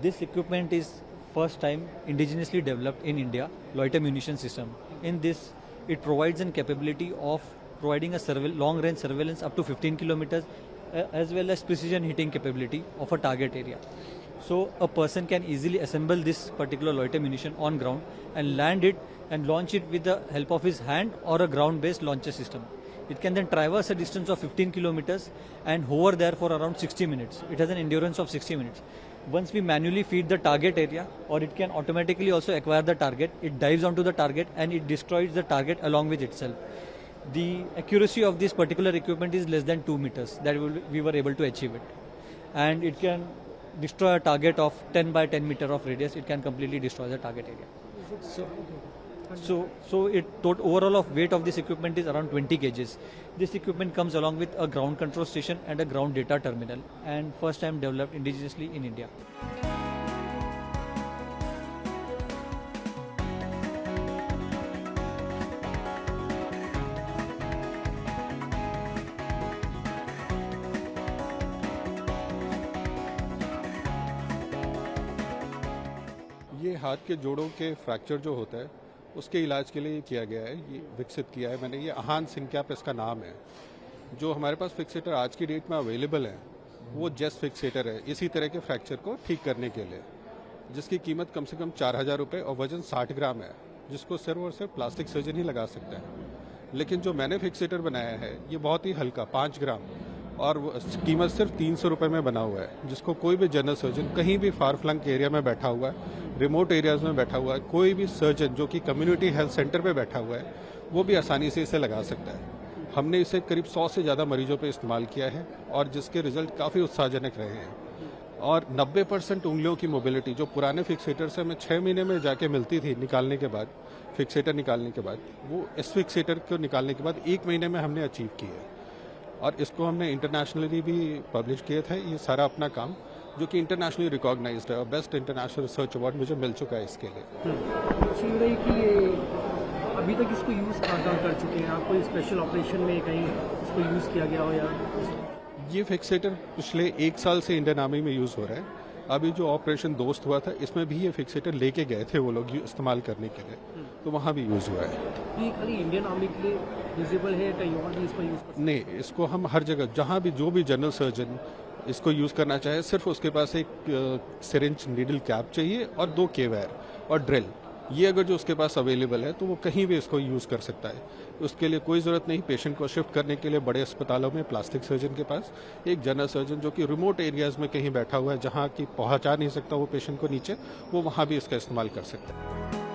This equipment is first time indigenously developed in India, loiter munition system. In this, it provides a capability of providing a long-range surveillance up to 15 kilometers, as well as precision hitting capability of a target area. So a person can easily assemble this particular loiter munition on ground and land it and launch it with the help of his hand or a ground-based launcher system. It can then traverse a distance of 15 kilometers and hover there for around 60 minutes. It has an endurance of 60 minutes. Once we manually feed the target area, or it can automatically also acquire the target, it dives onto the target and it destroys the target along with itself. The accuracy of this particular equipment is less than 2 meters that we were able to achieve it. And it can destroy a target of 10 by 10 meter of radius. It can completely destroy the target area. So overall of weight of this equipment is around 20 kgs. This equipment comes along with a ground control station and a ground data terminal, and first time developed indigenously in India. ये हाथ के जोड़ों के fracture जो होता है उसके इलाज के लिए किया गया है, ये विकसित किया है मैंने। ये आहान सिंकैप इसका नाम है। जो हमारे पास फिक्सेटर आज की डेट में अवेलेबल है वो जेस्ट फिक्सेटर है इसी तरह के फ्रैक्चर को ठीक करने के लिए, जिसकी कीमत कम से कम 4,000 रुपये और वजन 60 ग्राम है, जिसको सिर्फ और सिर्फ प्लास्टिक सर्जन ही लगा सकता है। लेकिन जो मैंने फिक्सेटर बनाया है ये बहुत ही हल्का 5 ग्राम और कीमत सिर्फ 300 रुपये में बना हुआ है, जिसको कोई भी जनरल सर्जन कहीं भी फार फ्लंग एरिया में बैठा हुआ है, रिमोट एरियाज में बैठा हुआ है, कोई भी सर्जन जो कि कम्युनिटी हेल्थ सेंटर पे बैठा हुआ है वो भी आसानी से इसे लगा सकता है। हमने इसे करीब 100 से ज़्यादा मरीजों पे इस्तेमाल किया है और जिसके रिजल्ट काफ़ी उत्साहजनक रहे हैं। और 90% उंगलियों की मोबिलिटी जो पुराने फिक्सेटर से हमें 6 महीने में जाके मिलती थी निकालने के बाद, फिक्सेटर निकालने के बाद, वो इस फिक्सेटर को निकालने के बाद 1 महीने में हमने अचीव की है। और इसको हमने इंटरनेशनली भी पब्लिश किया था ये सारा अपना काम, जो कि इंटरनेशनली रिकॉग्नाइज्ड है और बेस्ट इंटरनेशनल रिसर्च अवार्ड मुझे मिल चुका है इसके लिए। कि अभी तक इसको यूज़ कहाँ कर चुके हैं आप? कोई स्पेशल ऑपरेशन में कहीं इसको यूज़ किया गया हो? या ये फिक्सेटर पिछले 1 साल से इंडियन आर्मी में यूज़ हो रहा है। अभी जो ऑपरेशन दोस्त हुआ था इसमें भी ये फिक्सेटर लेके गए थे वो लोग इस्तेमाल करने के लिए, तो वहाँ भी यूज़ हुआ है। ये खाली इंडियन आर्मी के लिए विजिबल है, कहीं और भी इसको यूज़ कर सकते हैं? नहीं, इसको हम हर जगह जहाँ भी जो भी जनरल सर्जन इसको यूज़ करना चाहे, सिर्फ उसके पास एक सिरिंज नीडल कैप चाहिए और 2 केवायर और ड्रिल, ये अगर जो उसके पास अवेलेबल है तो वो कहीं भी इसको यूज़ कर सकता है। उसके लिए कोई ज़रूरत नहीं पेशेंट को शिफ्ट करने के लिए बड़े अस्पतालों में प्लास्टिक सर्जन के पास। एक जनरल सर्जन जो कि रिमोट एरियाज़ में कहीं बैठा हुआ है जहाँ की पहुँचा नहीं सकता वो पेशेंट को नीचे, वो वहाँ भी इसका इस्तेमाल कर सकता है।